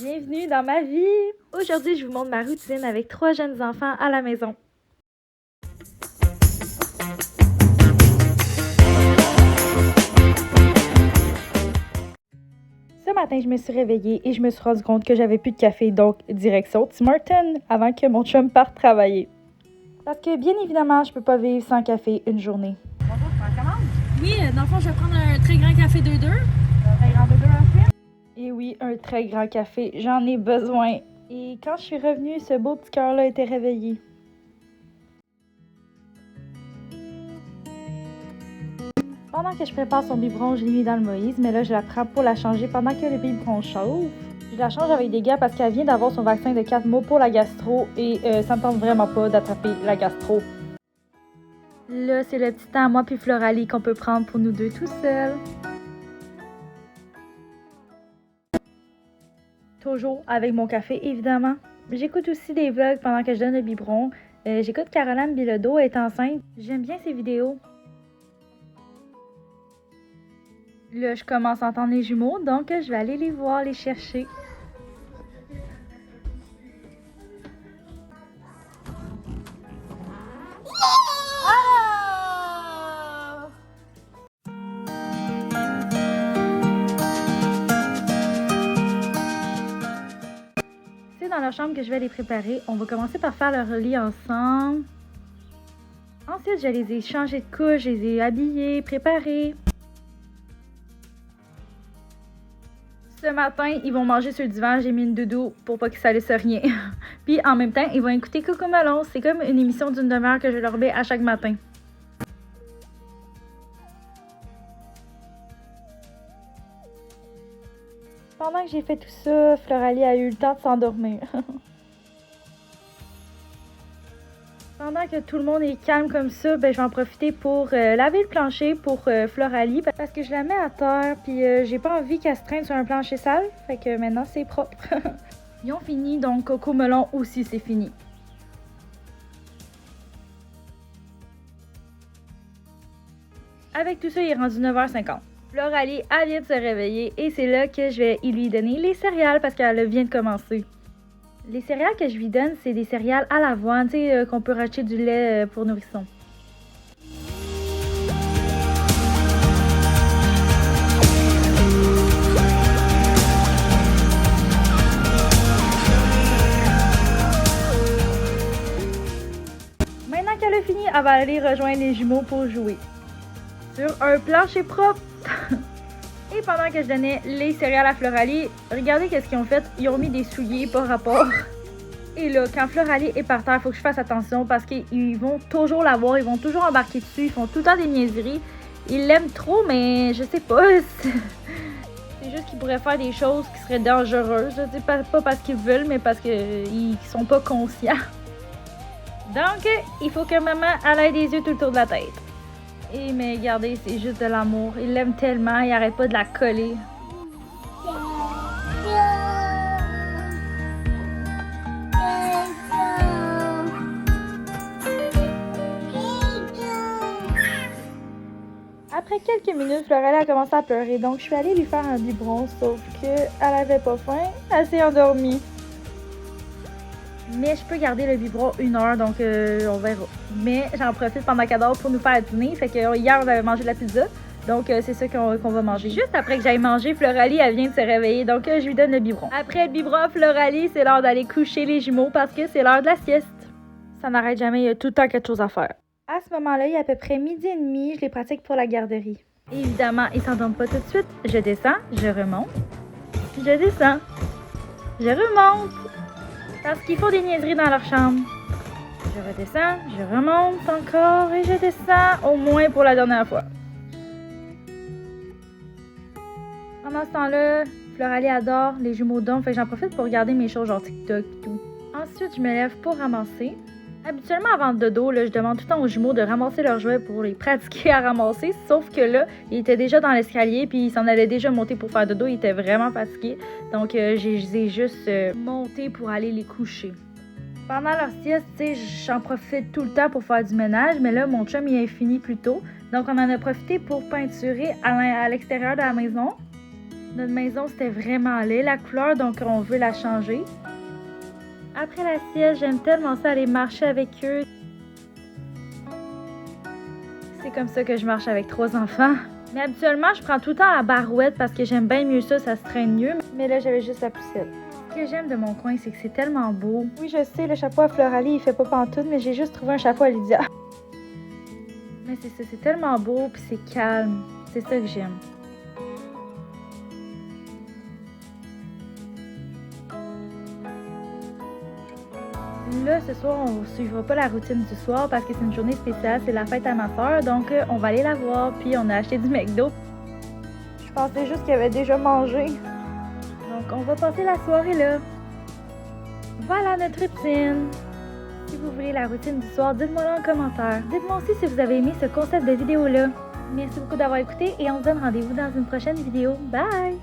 Bienvenue dans ma vie! Aujourd'hui, je vous montre ma routine avec 3 jeunes enfants à la maison. Ce matin, je me suis réveillée et je me suis rendu compte que j'avais plus de café, donc direction Tim Hortons avant que mon chum parte travailler. Parce que bien évidemment, je peux pas vivre sans café une journée. Bonjour, tu prends commande? Oui, dans le fond, je vais prendre un très grand café 2-2. Un très grand 2-2 ensuite? Et oui, un très grand café, j'en ai besoin. Et quand je suis revenue, ce beau petit cœur-là était réveillé. Pendant que je prépare son biberon, je l'ai mis dans le Moïse, mais là, je la prends pour la changer pendant que le biberon chauffe. Je la change avec des gars parce qu'elle vient d'avoir son vaccin de 4 mois pour la gastro et ça me tente vraiment pas d'attraper la gastro. Là, c'est le petit temps à moi puis Floralie qu'on peut prendre pour nous deux tout seuls. Toujours avec mon café, évidemment. J'écoute aussi des vlogs pendant que je donne le biberon. J'écoute Caroline Bilodeau, elle est enceinte. J'aime bien ses vidéos. Là, je commence à entendre les jumeaux, donc je vais aller les voir, les chercher. C'est dans leur chambre que je vais les préparer. On va commencer par faire leur lit ensemble. Ensuite, je les ai changés de couche, je les ai habillés, préparés. Ce matin, ils vont manger sur le divan. J'ai mis une doudou pour pas qu'ils salissent rien. Puis en même temps, ils vont écouter Cocomelon. C'est comme une émission d'une demi-heure que je leur mets à chaque matin. Pendant que j'ai fait tout ça, Floralie a eu le temps de s'endormir. Pendant que tout le monde est calme comme ça, ben, je vais en profiter pour laver le plancher pour Floralie parce que je la mets à terre puis j'ai pas envie qu'elle se traîne sur un plancher sale. Fait que maintenant c'est propre. Ils ont fini, donc Cocomelon aussi c'est fini. Avec tout ça, il est rendu 9h50. Floralie, elle vient de se réveiller et c'est là que je vais lui donner les céréales parce qu'elle vient de commencer. Les céréales que je lui donne, c'est des céréales à l'avoine, tu sais, qu'on peut racheter du lait pour nourrissons. Maintenant qu'elle a fini, elle va aller rejoindre les jumeaux pour jouer. Sur un plancher propre. Et pendant que je donnais les céréales à Floralie, regardez qu'est-ce qu'ils ont fait. Ils ont mis des souliers par rapport. Et là, quand Floralie est par terre, il faut que je fasse attention parce qu'ils vont toujours la voir, ils vont toujours embarquer dessus, ils font tout le temps des niaiseries. Ils l'aiment trop, mais je sais pas. C'est juste qu'ils pourraient faire des choses qui seraient dangereuses. Je dis pas parce qu'ils veulent, mais parce qu'ils sont pas conscients. Donc, il faut que maman elle ait des yeux tout autour de la tête. Et mais regardez, c'est juste de l'amour. Il l'aime tellement, il arrête pas de la coller. Après quelques minutes, Floralie a commencé à pleurer, donc je suis allée lui faire un biberon, sauf qu'elle avait pas faim, elle s'est endormie. Mais je peux garder le biberon 1 heure, donc on verra. Mais j'en profite pendant qu'elle dort pour nous faire dîner. Fait que hier, on avait mangé de la pizza. Donc c'est ça qu'on va manger. Juste après que j'aille manger, Floralie, elle vient de se réveiller. Donc je lui donne le biberon. Après le biberon à Floralie, c'est l'heure d'aller coucher les jumeaux parce que c'est l'heure de la sieste. Ça n'arrête jamais, il y a tout le temps quelque chose à faire. À ce moment-là, il y a à peu près 12h30, je les pratique pour la garderie. Évidemment, ils s'endorment pas tout de suite. Je descends, je remonte. Je descends. Je remonte. Parce qu'ils font des niaiseries dans leur chambre. Je redescends, je remonte encore et je descends au moins pour la dernière fois. Pendant ce temps-là, Floralie adore, les jumeaux dorment, fait que j'en profite pour regarder mes choses genre TikTok et tout. Ensuite, je me lève pour ramasser. Habituellement, avant le dodo, là, je demande tout le temps aux jumeaux de ramasser leurs jouets pour les pratiquer à ramasser. Sauf que là, ils étaient déjà dans l'escalier puis ils s'en allaient déjà monter pour faire dodo. Ils étaient vraiment fatigués. Donc, je les ai juste montés pour aller les coucher. Pendant leur sieste, j'en profite tout le temps pour faire du ménage. Mais là, mon chum, il est fini plus tôt. Donc, on en a profité pour peinturer à l'extérieur de la maison. Notre maison, c'était vraiment laid, la couleur, donc on veut la changer. Après la sieste, j'aime tellement ça aller marcher avec eux. C'est comme ça que je marche avec 3 enfants. Mais habituellement, je prends tout le temps la barouette parce que j'aime bien mieux ça se traîne mieux. Mais là, j'avais juste la poussette. Ce que j'aime de mon coin, c'est que c'est tellement beau. Oui, je sais, le chapeau à Floralie, il fait pas pantoute, mais j'ai juste trouvé un chapeau à Lydia. Mais c'est ça, c'est tellement beau, puis c'est calme. C'est ça que j'aime. Là, ce soir, on ne suivra pas la routine du soir parce que c'est une journée spéciale, c'est la fête à ma soeur, donc on va aller la voir, puis on a acheté du McDo. Je pensais juste qu'il avait déjà mangé. Donc, on va passer la soirée là. Voilà notre routine. Si vous voulez la routine du soir, dites-moi là en commentaire. Dites-moi aussi si vous avez aimé ce concept de vidéo-là. Merci beaucoup d'avoir écouté et on se donne rendez-vous dans une prochaine vidéo. Bye!